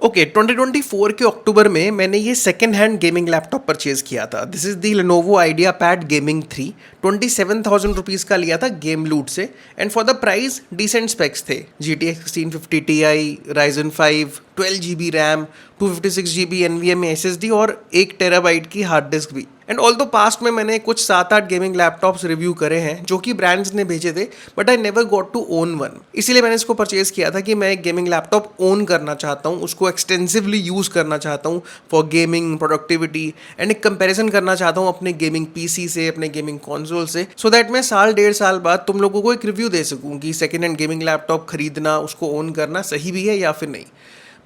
Okay 2024 के अक्टूबर में मैंने ये second hand gaming laptop purchase किया था। This is the Lenovo IdeaPad Gaming 3। 27,000 rupees का लिया था गेम लूट से। And for the price decent specs थे। GTX 1650 Ti, Ryzen 5, 12 GB RAM, 256 GB NVMe SSD और 1 TB की हार्ड डिस्क भी। एंड ऑल दो पास्ट में मैंने कुछ 7-8 गेमिंग लैपटॉप्स रिव्यू करे हैं जो कि ब्रांड्स ने भेजे थे, but I never got to own one. इसीलिए मैंने इसको परचेज किया था कि मैं एक गेमिंग लैपटॉप ओन करना चाहता हूँ, उसको एक्सटेंसिवली यूज़ करना चाहता हूँ फॉर गेमिंग, प्रोडक्टिविटी एंड एक कंपेरिजन करना चाहता हूँ अपने गेमिंग PC से, अपने गेमिंग कंसोल से, सो दैट मैं साल डेढ़ साल बाद तुम लोगों को एक रिव्यू दे सकूँ कि सेकेंड हैंड गेमिंग लैपटॉप खरीदना, उसको ओन करना सही भी है या फिर नहीं।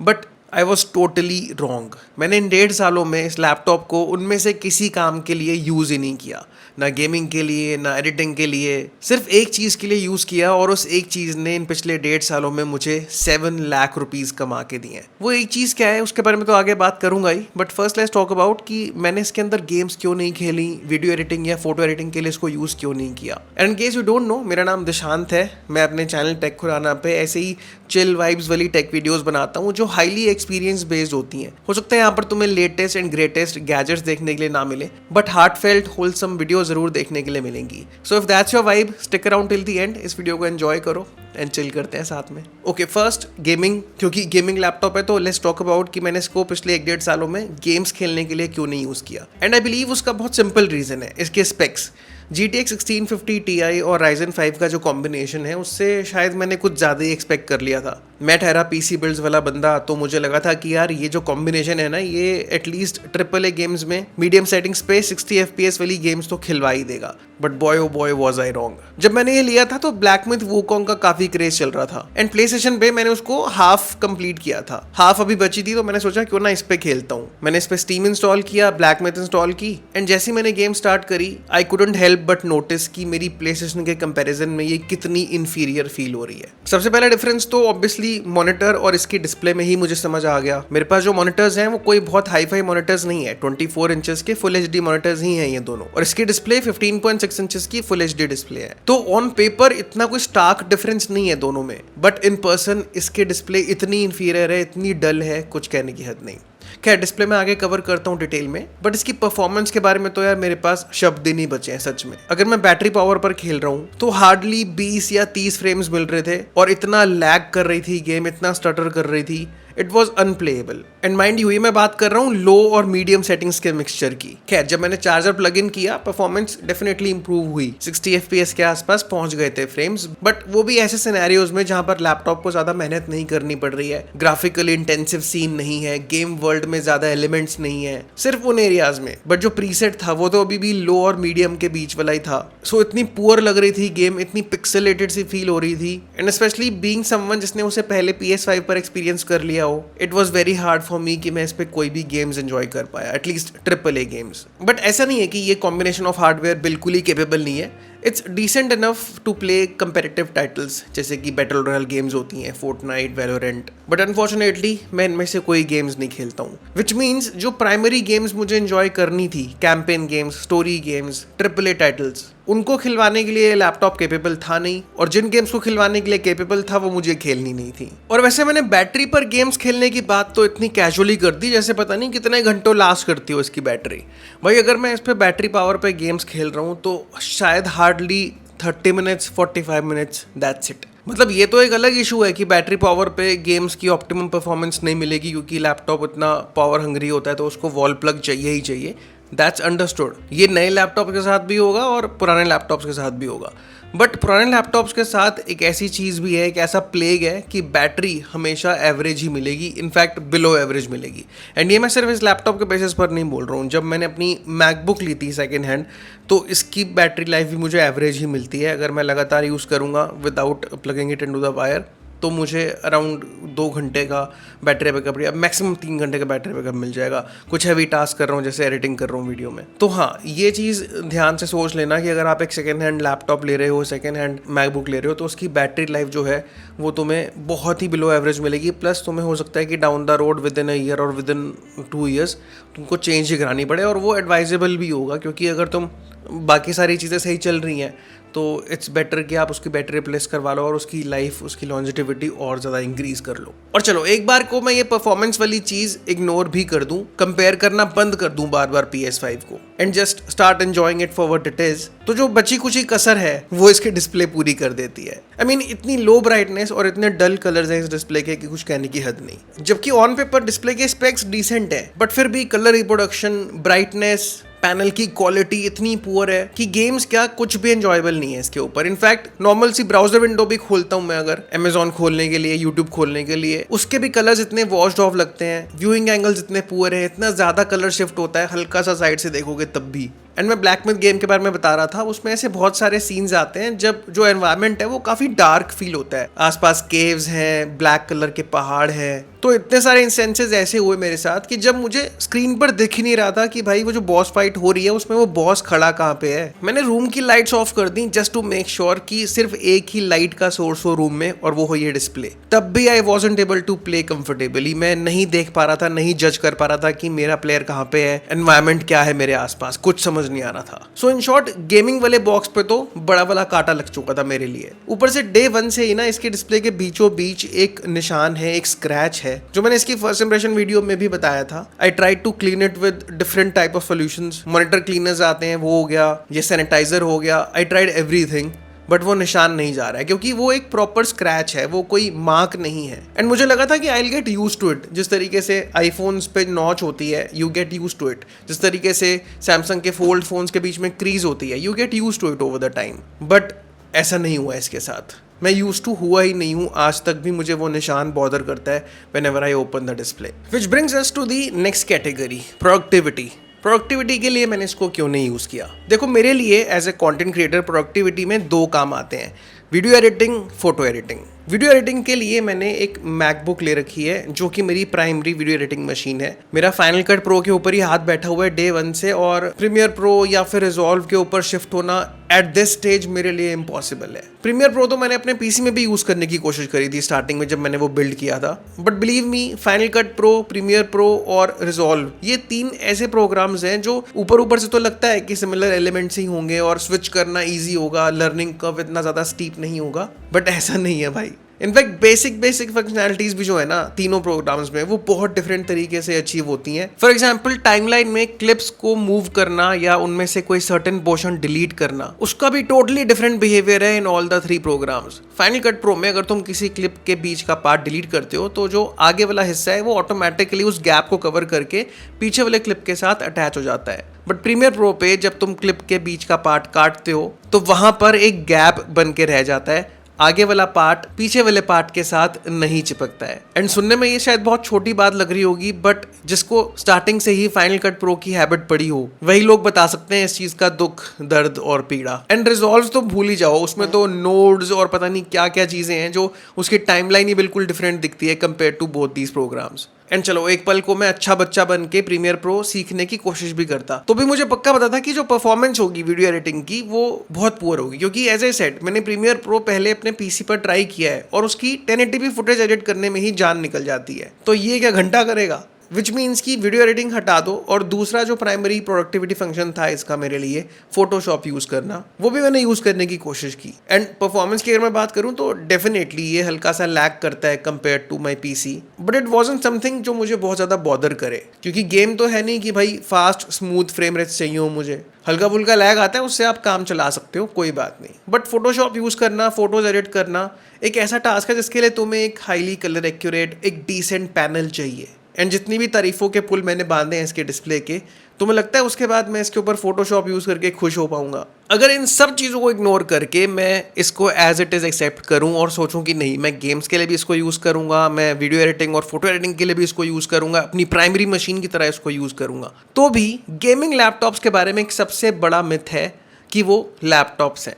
But I was totally wrong. मैंने इन 1.5 सालों में इस लैपटॉप को उनमें से किसी काम के लिए यूज़ ही नहीं किया, ना गेमिंग के लिए, ना एडिटिंग के लिए। सिर्फ एक चीज़ के लिए यूज़ किया और उस एक चीज़ ने इन पिछले 1.5 सालों में मुझे 7 लाख रुपीज़ कमा के दिए हैं। वो एक चीज़ क्या है उसके बारे में तो आगे बात करूंगा ही, but first let's talk about कि मैंने इसके अंदर गेम्स क्यों नहीं खेली, वीडियो एडिटिंग या फोटो एडिटिंग के लिए इसको यूज़ क्यों नहीं किया। And in case you don't know, मेरा नाम दिशांत है। मैं अपने चैनल टेक खुराना पे ऐसे ही चिल वाइब्स वाली टेक वीडियोस बनाता हूँ जो हाईली एक्सपीरियंस बेस्ड होती हैं। हो सकता है यहाँ पर तुम्हें लेटेस्ट एंड ग्रेटेस्ट गैजेट्स देखने के लिए ना मिले, बट हार्टफेल्ट होलसम वीडियो जरूर देखने के लिए मिलेंगी। So if that's your vibe, stick around till the end. इस वीडियो को एंजॉय करो एंड चिल करते हैं साथ में। ओके, फर्स्ट गेमिंग, क्योंकि गेमिंग लैपटॉप है तो लेट्स टॉक अबाउट कि मैंने इसको पिछले 1-1.5 सालों में गेम्स खेलने के लिए क्यों नहीं यूज़ किया। एंड आई बिलीव उसका बहुत सिंपल रीज़न है, इसके स्पेक्स। GTX 1650 Ti और Ryzen 5 का जो कॉम्बिनेशन है उससे शायद मैंने कुछ ज़्यादा ही एक्सपेक्ट कर लिया था। मैं ठहरा PC बिल्ड्स वाला बंदा, तो मुझे लगा था कि यार ये जो कॉम्बिनेशन है ना, ये एटलीस्ट AAA गेम्स में मीडियम सेटिंग्स पे 60 FPS वाली गेम्स तो खिलवा ही देगा। But boy oh boy was I wrong. जब मैंने ये लिया था तो ब्लैक मिथ वूकोंग का काफ़ी क्रेज चल रहा था एंड प्ले स्टेशन पे मैंने उसको हाफ कंप्लीट किया था, हाफ अभी बची थी, तो मैंने सोचा क्यों ना इस पे खेलता हूँ। मैंने इस पे स्टीम इंस्टॉल किया, ब्लैक मिथ इंस्टॉल की एंड जैसे मैंने गेम स्टार्ट करी I couldn't help but notice कि मेरी प्ले स्टेशन के कंपैरिजन में ये कितनी इन्फीरियर फील हो रही है। सबसे पहला डिफरेंस तो ऑब्वियसली मॉनिटर और इसकी डिस्प्ले में ही मुझे समझ आ गया। मेरे पास जो मॉनिटर्स हैं वो कोई बहुत हाई फाई मॉनिटर्स नहीं है, 24 इंचेस के फुल HD मॉनिटर्स ही हैं ये दोनों, और इसकी डिस्प्ले 15.6 इंचेस की फुल HD डिस्प्ले है। तो ऑन पेपर इतना कोई स्टार्क डिफरेंस नहीं है दोनों में, बट इन पर्सन इसके डिस्प्ले इतनी इन्फीरियर है, इतनी डल है, कुछ कहने की हद नहीं। खैर, डिस्प्ले में आगे कवर करता हूँ डिटेल में, बट इसकी परफॉर्मेंस के बारे में तो यार मेरे पास शब्द ही नहीं बचे हैं सच में। अगर मैं बैटरी पावर पर खेल रहा हूँ तो हार्डली 20 या 30 फ्रेम्स मिल रहे थे और इतना लैग कर रही थी गेम, इतना स्टटर कर रही थी, it was unplayable. And mind you, मैं बात कर रहा हूँ लो और मीडियम सेटिंग्स के मिक्सचर की। खैर, जब मैंने चार्जर प्लग इन किया परफॉर्मेंस डेफिनेटली इंप्रूव हुई, 60 FPS के आसपास पहुंच गए थे फ्रेम्स, बट वो भी ऐसे सिनेरियोज में जहां पर लैपटॉप को ज्यादा मेहनत नहीं करनी पड़ रही है, ग्राफिकली इंटेंसिव सीन नहीं है, गेम वर्ल्ड में ज्यादा एलिमेंट्स नहीं है, सिर्फ उन एरियाज में। बट जो प्रीसेट था वो तो अभी भी लो और मीडियम के बीच वाला ही था। सो इतनी पुअर लग रही थी गेम, इतनी पिक्सेलेटेड सी फील हो रही थी, एंड स्पेशली बीइंग समवन जिसने उसे पहले PS5 पर एक्सपीरियंस कर लिया हो, it was very hard for me कि मैं इस पे कोई भी गेम्स एंजॉय कर पाया, एटलीस्ट AAA गेम्स। बट ऐसा नहीं है कि ये कॉम्बिनेशन ऑफ हार्डवेयर बिल्कुल ही केपेबल नहीं है। It's decent enough to play competitive titles जैसे कि बैटल रॉयल गेम्स होती हैं, फोर्टनाइट, वैलोरेंट, बट अनफॉर्चुनेटली मैं इनमें से कोई गेम्स नहीं खेलता हूँ। विच मीन्स जो प्राइमरी गेम्स मुझे एंजॉय करनी थी, campaign games, story games, AAA titles, उनको खिलवाने के लिए लैपटॉप केपेबल था नहीं, और जिन गेम्स को खिलवाने के लिए केपेबल था वो मुझे खेलनी नहीं थी। और वैसे मैंने बैटरी पर गेम्स खेलने की बात तो इतनी कैजुअली कर दी जैसे पता नहीं कितने घंटों लास्ट करती हो इसकी बैटरी। भाई, अगर मैं इस पे बैटरी पावर पे गेम्स खेल रहा हूँ तो शायद hardly 30 minutes, 45 minutes, that's it. मतलब ये तो एक अलग इशू है कि बैटरी पावर पे गेम्स की ऑप्टिमम परफॉर्मेंस नहीं मिलेगी क्योंकि लैपटॉप इतना पावर हंग्री होता है तो उसको वॉल प्लग चाहिए ही चाहिए, दैट्स अंडरस्टूड। ये नए लैपटॉप के साथ भी होगा और पुराने लैपटॉप्स के साथ भी होगा, बट पुराने लैपटॉप्स के साथ एक ऐसी चीज़ भी है, एक ऐसा प्लेग है कि बैटरी हमेशा एवरेज ही मिलेगी, इनफैक्ट बिलो एवरेज मिलेगी। एंड ये मैं सिर्फ इस लैपटॉप के बेसिस पर नहीं बोल रहा हूँ। जब मैंने अपनी मैकबुक ली थी सेकेंड हैंड तो इसकी बैटरी लाइफ भी मुझे एवरेज ही मिलती है। अगर मैं लगातार यूज़ करूँगा without plugging it into the wire तो मुझे अराउंड 2 घंटे का बैटरी बैकअप या मैक्सिमम 3 घंटे का बैटरी बैकअप मिल जाएगा, कुछ हैवी टास्क कर रहा हूँ जैसे एडिटिंग कर रहा हूँ वीडियो में। तो हाँ, ये चीज़ ध्यान से सोच लेना कि अगर आप एक सेकेंड हैंड लैपटॉप ले रहे हो, सेकेंड हैंड मैकबुक ले रहे हो, तो उसकी बैटरी लाइफ जो है वो तुम्हें बहुत ही बिलो एवरेज मिलेगी। प्लस तुम्हें हो सकता है कि down the road with in a year और विद इन 2 ईयर्स तुमको चेंज ही करानी पड़े, और वो एडवाइजेबल भी होगा क्योंकि अगर तुम बाकी सारी चीज़ें सही चल रही हैं, तो इट्स बेटर कि आप उसकी बैटरी रिप्लेस करवा लो और उसकी लाइफ, उसकी लॉन्जिटिविटी और ज़्यादा इंक्रीज कर लो। और चलो एक बार को मैं ये परफॉर्मेंस वाली चीज़ इग्नोर भी कर दूं, कंपेयर करना बंद कर दूं बार बार PS5 को, and just start enjoying it for what it is, तो जो बची कुची कसर है वो इसके डिस्प्ले पूरी कर देती है। आई मीन इतनी लो ब्राइटनेस और इतने डल कलर्स हैं इस डिस्प्ले के कि कुछ कहने की हद नहीं। जबकि ऑन पेपर डिस्प्ले के स्पेक्स डिसेंट है, बट फिर भी कलर रिप्रोडक्शन, ब्राइटनेस, पैनल की क्वालिटी इतनी पुअर है कि गेम्स क्या कुछ भी एंजॉयबल नहीं है इसके ऊपर। इनफैक्ट नॉर्मल सी ब्राउजर विंडो भी खोलता हूं मैं अगर Amazon खोलने के लिए, यूट्यूब खोलने के लिए, उसके भी कलर्स इतने वॉश्ड ऑफ लगते हैं, व्यूइंग एंगल्स इतने पुअर है, इतना ज्यादा कलर शिफ्ट होता है, हल्का सा साइड से देखोगे तब भी। एंड मैं ब्लैक मिथ गेम के बारे में बता रहा था, उसमें ऐसे बहुत सारे सीन्स आते हैं जब जो एनवायरनमेंट है वो काफी डार्क फील होता है, आसपास केव्स हैं, ब्लैक कलर के पहाड़ हैं। तो इतने सारे इंस्टेंसेस ऐसे हुए मेरे साथ कि जब मुझे स्क्रीन पर दिख ही नहीं रहा था कि भाई वो जो बॉस फाइट हो रही है उसमें वो बॉस खड़ा कहाँ पे है। मैंने रूम की लाइट्स ऑफ कर दी जस्ट टू मेक श्योर कि सिर्फ एक ही लाइट का सोर्स हो रूम में और वो हो ये डिस्प्ले। तब भी I wasn't able to play comfortably. मैं नहीं देख पा रहा था, नहीं जज कर पा रहा था कि मेरा प्लेयर कहाँ पे है, एनवायरनमेंट क्या है मेरे आसपास, कुछ समझ नहीं आ रहा था। सो इन शॉर्ट गेमिंग वाले बॉक्स पे तो बड़ा वाला कांटा लग चुका था मेरे लिए। ऊपर से डे 1 से ही ना इसके डिस्प्ले के बीचों बीच एक निशान है, एक स्क्रैच है, जो मैंने इसकी फर्स्ट इंप्रेशन वीडियो में भी बताया था। I tried to clean it with different type of solutions, monitor cleaners आते हैं वो हो गया, ये सैनिटाइजर हो गया, आई ट्राइड एवरीथिंग, बट वो निशान नहीं जा रहा है क्योंकि वो एक प्रॉपर स्क्रैच है, वो कोई मार्क नहीं है। एंड मुझे लगा था कि I will get used to it, जिस तरीके से आईफोन्स पे नॉच होती है, you get used to it, जिस तरीके से सैमसंग के फोल्ड फोन्स के बीच में क्रीज होती है, you get used to it over the time. But ऐसा नहीं हुआ इसके साथ, मैं यूज टू हुआ ही नहीं हूँ, आज तक भी मुझे वो निशान बॉदर करता है whenever I open the display. Which brings us to the next category, productivity. Productivity के लिए मैंने इसको क्यों नहीं यूज़ किया? देखो मेरे लिए as a content creator productivity में 2 काम आते हैं, video editing, photo editing. Video editing के लिए मैंने एक मैकबुक ले रखी है जो कि मेरी प्राइमरी वीडियो एडिटिंग मशीन है। मेरा फाइनल कट प्रो के ऊपर ही हाथ बैठा हुआ है डे 1 से, और प्रीमियर प्रो या फिर रिजॉल्व के ऊपर शिफ्ट होना एट दिस स्टेज मेरे लिए इम्पॉसिबल है। प्रीमियर प्रो तो मैंने अपने पीसी में भी यूज़ करने की कोशिश करी थी स्टार्टिंग में जब मैंने वो बिल्ड किया था, but believe me final cut pro, premiere pro और रिजॉल्व, ये 3 ऐसे प्रोग्राम्स हैं जो ऊपर से तो लगता है कि सिमिलर एलिमेंट्स ही होंगे और स्विच करना ईजी होगा, लर्निंग कर्व इतना ज़्यादा स्टीप नहीं होगा, बट ऐसा नहीं है भाई। इनफैक्ट बेसिक फंक्शनैलिटीज भी जो है ना तीनों प्रोग्राम्स में, वो बहुत डिफरेंट तरीके से अचीव होती हैं। फॉर एग्जांपल टाइमलाइन में क्लिप्स को मूव करना या उनमें से कोई सर्टेन पोर्शन डिलीट करना, उसका भी टोटली डिफरेंट बिहेवियर है in all the 3 programs. Final cut pro में अगर तुम किसी क्लिप के बीच का पार्ट डिलीट करते हो तो जो आगे वाला हिस्सा है वो ऑटोमेटिकली उस गैप को कवर करके पीछे वाले क्लिप के साथ अटैच हो जाता है। बट प्रीमियर प्रो पे जब तुम क्लिप के बीच का पार्ट काटते हो तो वहां पर एक गैप बन के रह जाता है, आगे वाला पार्ट पीछे वाले पार्ट के साथ नहीं चिपकता है। एंड सुनने में ये शायद बहुत छोटी बात लग रही होगी, बट जिसको स्टार्टिंग से ही फाइनल कट प्रो की हैबिट पड़ी हो वही लोग बता सकते हैं इस चीज का दुख, दर्द और पीड़ा। एंड रिजॉल्व तो भूल ही जाओ, उसमें तो नोड्स और पता नहीं क्या क्या चीजें हैं जो उसकी टाइमलाइन ही बिल्कुल डिफरेंट दिखती है compare to both these programs. And चलो एक पल को मैं अच्छा बच्चा बन के प्रीमियर प्रो सीखने की कोशिश भी करता, तो भी मुझे पक्का पता था कि जो परफॉर्मेंस होगी वीडियो एडिटिंग की वो बहुत पुअर होगी, क्योंकि एज ए सेट मैंने प्रीमियर प्रो पहले अपने पीसी पर ट्राई किया है और उसकी 1080p फुटेज एडिट करने में ही जान निकल जाती है, तो ये क्या घंटा करेगा। विच मीन्स की वीडियो एडिटिंग हटा दो, और दूसरा जो प्राइमरी प्रोडक्टिविटी फंक्शन था इसका मेरे लिए, फोटोशॉप यूज करना, वो भी मैंने यूज करने की कोशिश की। एंड परफॉर्मेंस की अगर मैं बात करूं तो डेफिनेटली ये हल्का सा लैग करता है compare to my PC, but it wasn't something जो मुझे बहुत ज्यादा बॉदर करे, क्योंकि गेम तो है नहीं कि भाई फास्ट स्मूथ फ्रेम रेट्स चाहिए हो मुझे, हल्का फुल्का लैग आता है उससे आप काम चला सकते हो, कोई बात नहीं। बट फोटोशॉप यूज करना, फोटोज एडिट करना एक ऐसा टास्क है जिसके लिए तुम्हें एक हाईली कलर एक्यूरेट, एक डिसेंट पैनल चाहिए। एंड जितनी भी तारीफों के पुल मैंने बांधे हैं इसके डिस्प्ले के, तो मुझे लगता है उसके बाद मैं इसके ऊपर फोटोशॉप यूज़ करके खुश हो पाऊंगा। अगर इन सब चीज़ों को इग्नोर करके मैं इसको एज इट इज़ एक्सेप्ट करूं और सोचूं कि नहीं मैं गेम्स के लिए भी इसको यूज़ करूंगा, मैं वीडियो एडिटिंग और फोटो एडिटिंग के लिए भी इसको यूज़ करूंगा, अपनी प्राइमरी मशीन की तरह इसको यूज़ करूंगा, तो भी गेमिंग लैपटॉप्स के बारे में एक सबसे बड़ा मिथ है कि वो लैपटॉप्स हैं।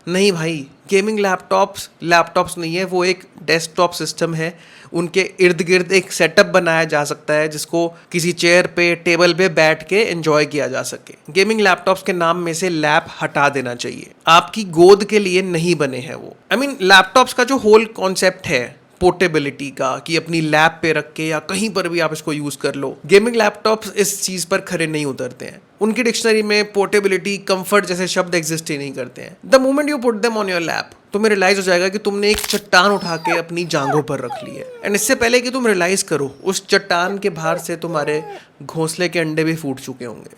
नहीं भाई, गेमिंग लैपटॉप्स नहीं है, वो एक डेस्कटॉप सिस्टम है। उनके इर्द गिर्द एक सेटअप बनाया जा सकता है जिसको किसी चेयर पे, टेबल पे बैठ के एंजॉय किया जा सके। गेमिंग लैपटॉप्स के नाम में से लैप हटा देना चाहिए, आपकी गोद के लिए नहीं बने हैं वो। आई मीन लैपटॉप्स का जो होल कॉन्सेप्ट है पोर्टेबिलिटी का, कि अपनी लैब पे रख के या कहीं पर भी आप इसको यूज कर लो, गेमिंग लैपटॉप्स इस चीज पर खरे नहीं उतरते हैं। उनकी डिक्शनरी में पोर्टेबिलिटी, कंफर्ट जैसे शब्द एग्जिस्ट ही नहीं करते हैं। The moment you put them on your lap, तुम्हें रियलाइज हो जाएगा कि तुमने एक चट्टान उठा के अपनी जांघों पर रख ली है। एंड इससे पहले कि तुम रियलाइज करो, उस चट्टान के भार से तुम्हारे घोंसले के अंडे भी फूट चुके होंगे।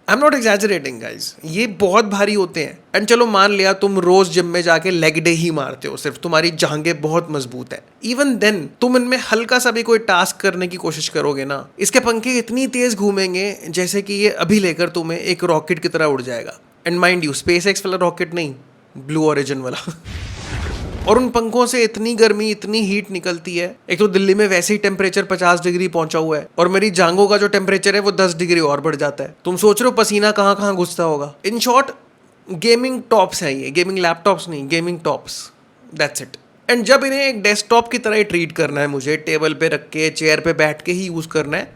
I am not exaggerating guys, ये बहुत भारी होते हैं। एंड चलो मान लिया तुम रोज जिम में जाके लेग डे ही मारते हो, सिर्फ तुम्हारी जांघें बहुत मजबूत है। इवन देन तुम इनमें हल्का सा भी कोई टास्क करने की कोशिश करोगे ना, इसके पंखे इतनी तेज घूमेंगे जैसे कि ये अभी लेकर तुम्हें एक रॉकेट की तरह उड़ जाएगा। And mind you, space x वाला रॉकेट नहीं, ब्लू ओरिजिन वाला। और उन पंखों से इतनी गर्मी, इतनी हीट निकलती है। एक तो दिल्ली में वैसे ही टेम्परेचर 50 डिग्री पहुंचा हुआ है, और मेरी जांघों का जो टेम्परेचर है वो 10 डिग्री और बढ़ जाता है। तुम सोच रहे हो पसीना कहाँ कहाँ घुसता होगा। इन शॉर्ट, गेमिंग टॉप्स है ये, गेमिंग लैपटॉप्स नहीं, gaming tops, that's it. And जब इन्हें एक डेस्कटॉप की तरह ही ट्रीट करना है, मुझे टेबल पे रख के, चेयर पे बैठ के ही यूज करना है,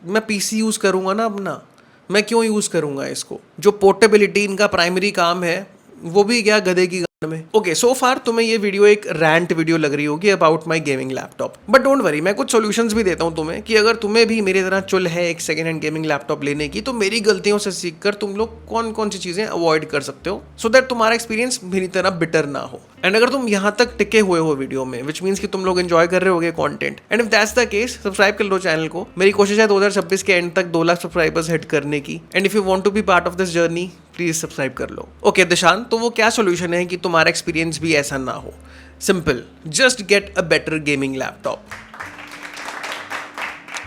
मैं पीसी यूज करूंगा ना अपना। मैं क्यों यूज करूंगा इसको? जो पोर्टेबिलिटी इनका प्राइमरी काम है, वो भी क्या गधे की गान में। ओके, सो फार तुम्हें ये वीडियो एक रैंट वीडियो लग रही होगी about my gaming laptop, but don't worry, मैं कुछ सॉल्यूशंस भी देता हूँ तुम्हें कि अगर तुम्हें भी मेरी तरह चुल है एक सेकंड हैंड गेमिंग लैपटॉप लेने की, तो मेरी गलतियों से सीखकर तुम लोग कौन कौन सी चीजें अवॉइड कर सकते हो, सो दैट तुम्हारा एक्सपीरियंस मेरी तरह बिटर ना हो। एंड अगर तुम यहाँ तक टिके हुए हो वीडियो में, विच मीन्स कि तुम लोग एंजॉय कर रहे होगे content, and if that's the case, subscribe कर लो चैनल को। मेरी कोशिश है 2026 के एंड तक 2 लाख सब्सक्राइबर्स हिट करने की। And if you want to be part of this journey, please subscribe कर लो। ओके दिशांत, तो वो क्या सोल्यूशन है कि तुम्हारा एक्सपीरियंस भी ऐसा ना हो? Simple, just get a better gaming laptop.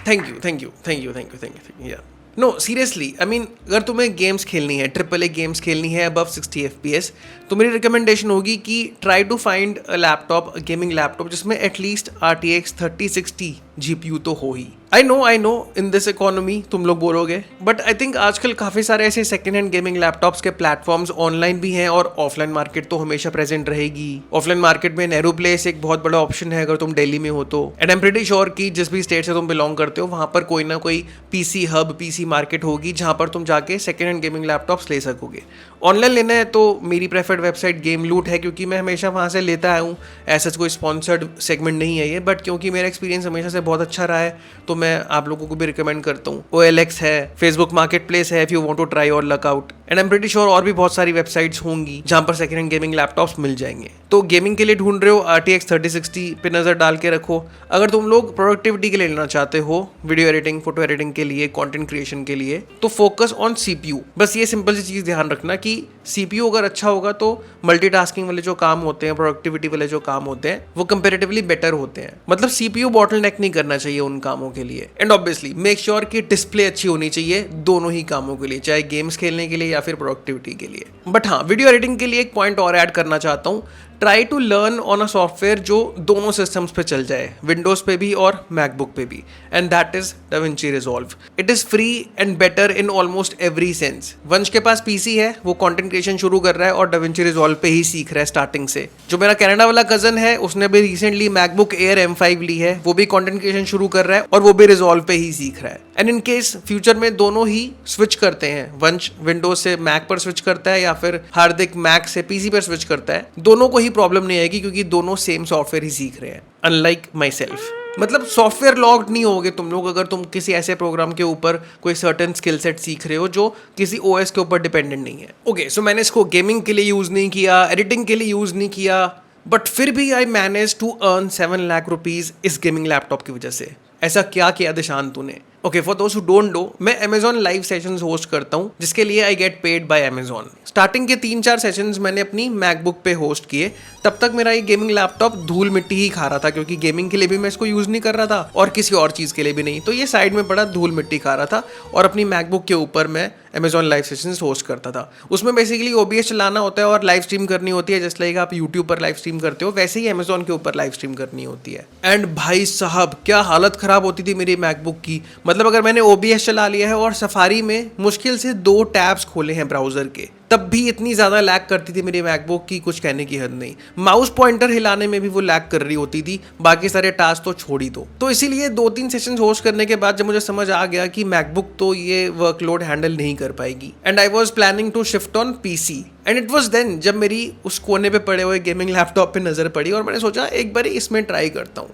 Thank you, thank you, thank you, thank you, thank you. या नो सीरियसली, आई मीन अगर तुम्हें गेम्स खेलनी है, AAA गेम्स खेलनी है अबव 60 FPS, तो मेरी रिकमेंडेशन होगी कि try to find a laptop, gaming laptop जिसमें एटलीस्ट RTX 3060 GPU तो हो ही। I know in this economy तुम लोग बोलोगे, बट आई थिंक आजकल काफ़ी सारे ऐसे सेकेंड हैंड गेमिंग लैपटॉप्स के प्लेटफॉर्म्स ऑनलाइन भी हैं, और ऑफलाइन मार्केट तो हमेशा प्रेजेंट रहेगी। ऑफलाइन मार्केट में नेहरू प्लेस एक बहुत बड़ा ऑप्शन है अगर तुम दिल्ली में हो तो। And I am pretty sure कि जिस भी स्टेट से तुम बिलोंग करते हो, वहाँ पर कोई ना कोई PC हब, PC मार्केट होगी जहाँ पर तुम जाके सेकेंड हैंड गेमिंग लैपटॉप्स ले सकोगे। ऑनलाइन लेना है तो मेरी प्रेफर्ड वेबसाइट गेम लूट है, क्योंकि मैं हमेशा वहाँ से लेता आया हूँ। ऐसा कोई स्पॉन्सर्ड सेगमेंट नहीं है ये, बट क्योंकि मेरा एक्सपीरियंस हमेशा से बहुत अच्छा रहा है, तो मैं आप लोगों को भी रिकमेंड करता हूँ। OLX है, फेसबुक मार्केट प्लेस है, if you want to try your luck out. And I am pretty sure और भी बहुत सारी वेबसाइट्स होंगी जहाँ पर सेकेंड हैंड गेमिंग लैपटॉप्स मिल जाएंगे। तो गेमिंग के लिए ढूंढ रहे हो, RTX 3060 पे नज़र डाल के रखो। अगर तुम लोग प्रोडक्टिविटी के लिए लेना चाहते हो, वीडियो एडिटिंग, फोटो एडिटिंग के लिए, कंटेंट क्रिएशन के लिए, तो फोकस ऑन CPU। बस ये सिंपल सी चीज़ ध्यान रखना कि CPU अगर अच्छा होगा तो मल्टीटास्किंग वाले जो काम होते हैं, प्रोडक्टिविटी वाले जो काम होते हैं, वो कंपेरेटिवली बेटर होते हैं। मतलब CPU बॉटलनेक नहीं करना चाहिए उन कामों के लिए। एंड ऑब्वियसली मेक श्योर कि डिस्प्ले अच्छी होनी चाहिए दोनों ही कामों के लिए, चाहे गेम्स खेलने के लिए या फिर प्रोडक्टिविटी के लिए। बट हाँ, वीडियो एडिटिंग के लिए एक पॉइंट और ऐड करना चाहता हूँ। Try to learn on a software जो दोनों सिस्टम्स पे चल जाए, विंडोज पे भी और मैकबुक पे भी, and that is DaVinci Resolve। It is free and better in almost every sense. वंश के पास PC है, वो कंटेंट क्रिएशन शुरू कर रहा है और DaVinci Resolve पे ही सीख रहा है स्टार्टिंग से। जो मेरा कनाडा वाला कजन है, उसने भी रिसेंटली मैकबुक एयर M5 ली है, वो भी कंटेंट क्रिएशन शुरू कर रहा है और वो भी Resolve पे ही सीख रहा है। एंड इन केस फ्यूचर में दोनों ही स्विच करते हैं, वंश विंडोज से मैक पर स्विच करता है या फिर हार्दिक मैक से PC पर स्विच करता है, दोनों को ही प्रॉब्लम नहीं आएगी क्योंकि दोनों सेम सॉफ्टवेयर ही सीख रहे हैं, अनलाइक माई सेल्फ। मतलब सॉफ्टवेयर लॉक्ड नहीं होगे तुम लोग अगर तुम किसी ऐसे प्रोग्राम के ऊपर कोई सर्टेन स्किल सेट सीख रहे हो जो किसी OS के ऊपर डिपेंडेंट नहीं है। ओके, सो मैंने इसको गेमिंग के लिए यूज़ नहीं किया, एडिटिंग के लिए यूज़ नहीं किया, बट फिर भी I manage to earn 7 lakh rupees इस गेमिंग लैपटॉप की वजह से। ऐसा क्या किया दिशांत तूने? Okay, for those who don't know, मैं Amazon लाइव सेशंस होस्ट करता हूँ, जिसके लिए I get paid by Amazon। Starting के 3-4 सेशंस मैंने अपनी मैकबुक पे होस्ट किए। तब तक मेरा ये गेमिंग लैपटॉप धूल मिट्टी ही खा रहा था, क्योंकि गेमिंग के लिए भी मैं इसको यूज़ नहीं कर रहा था और किसी और चीज़ के लिए भी नहीं। तो ये साइड में पड़ा धूल मिट्टी खा रहा था, और अपनी मैकबुक के ऊपर मैं Amazon लाइव सेशंस होस्ट करता था। उसमें बेसिकली OBS चलाना होता है और लाइव स्ट्रीम करनी होती है, जस्ट लाइक आप यूट्यूब पर लाइव स्ट्रीम करते हो, वैसे ही Amazon के ऊपर लाइव स्ट्रीम करनी होती है। एंड भाई साहब, क्या हालत ख़राब होती थी मेरी मैकबुक की। मतलब अगर मैंने OBS चला लिया है और सफारी में मुश्किल से 2 टैब्स खोले हैं ब्राउजर के, तब भी इतनी ज़्यादा लैग करती थी मेरी मैकबुक की कुछ कहने की हद नहीं। माउस पॉइंटर हिलाने में भी वो लैग कर रही होती थी, बाकी सारे टास्क तो छोड़ ही दो। तो इसीलिए 2-3 सेशंस होस्ट करने के बाद जब मुझे समझ आ गया कि मैकबुक तो ये वर्कलोड हैंडल नहीं कर पाएगी, and I was planning to shift on PC. And it was then जब मेरी उस कोने पे पड़े हुए गेमिंग लैपटॉप पे नजर पड़ी और मैंने सोचा एक बार इसमें ट्राई करता हूँ।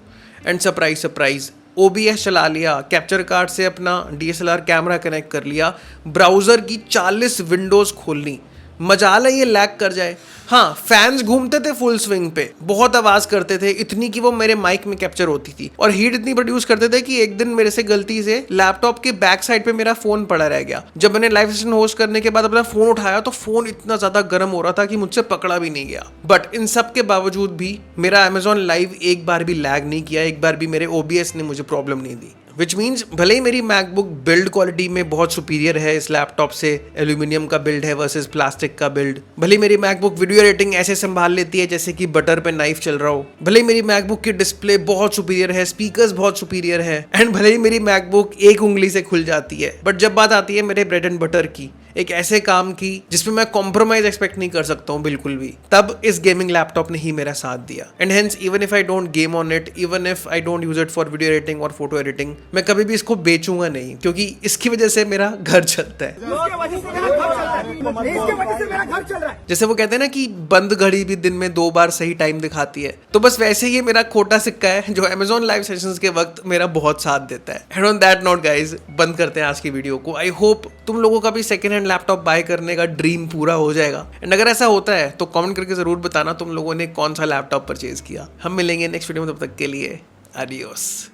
एंड सरप्राइज सरप्राइज, OBS चला लिया, कैप्चर कार्ड से अपना DSLR कैमरा कनेक्ट कर लिया, ब्राउजर की 40 विंडोज खोल ली। मजाल है ये लैग कर जाए। हाँ, फैंस घूमते थे फुल स्विंग पे, बहुत आवाज करते थे, इतनी कि वो मेरे माइक में कैप्चर होती थी, और हीट इतनी प्रोड्यूस करते थे कि एक दिन मेरे से गलती से लैपटॉप के बैक साइड पे मेरा फोन पड़ा रह गया। जब मैंने लाइव सेशन होस्ट करने के बाद अपना फोन उठाया तो फोन इतना ज्यादा गर्म हो रहा था कि मुझसे पकड़ा भी नहीं गया। बट इन सब के बावजूद भी मेरा Amazon लाइव एक बार भी लैग नहीं किया, एक बार भी मेरे OBS ने मुझे प्रॉब्लम नहीं दी। विच मीन्स भले ही मेरी मैकबुक बिल्ड क्वालिटी में बहुत सुपीरियर है इस लैपटॉप से, एल्यूमिनियम का बिल्ड है वर्सेस प्लास्टिक का बिल्ड, भले मेरी मैकबुक वीडियो एडिटिंग ऐसे संभाल लेती है जैसे कि बटर पे नाइफ चल रहा हो, भले मेरी मैकबुक की डिस्प्ले बहुत सुपीरियर है, स्पीकर्स बहुत सुपीरियर है, एंड भले ही मेरी मैकबुक एक उंगली से खुल जाती है, बट जब बात आती है मेरे ब्रेड एंड बटर की, एक ऐसे काम की जिसमें मैं कॉम्प्रोमाइज एक्सपेक्ट नहीं कर सकता हूँ बिल्कुल भी, तब इस गेमिंग लैपटॉप ने ही मेरा साथ दिया। And hence even if I don't game on it, even if I don't use it for video editing और फोटो एडिटिंग, मैं कभी भी इसको बेचूंगा नहीं, क्योंकि इसकी वजह से मेरा घर चलता है। जैसे वो कहते हैं ना कि बंद घड़ी भी दिन में 2 बार सही टाइम दिखाती है, तो बस वैसे ही मेरा खोटा सिक्का है जो Amazon लाइव सेशंस के वक्त मेरा बहुत साथ देता है। And on that note guys, बंद करते हैं आज की वीडियो को। आई होप तुम लोगों का भी सेकंड हैंड लैपटॉप बाय करने का ड्रीम पूरा हो जाएगा। एंड अगर ऐसा होता है तो कमेंट करके जरूर बताना तुम लोगों ने कौन सा लैपटॉप परचेज किया। हम मिलेंगे नेक्स्ट वीडियो में, तब तक के लिए एडियोस।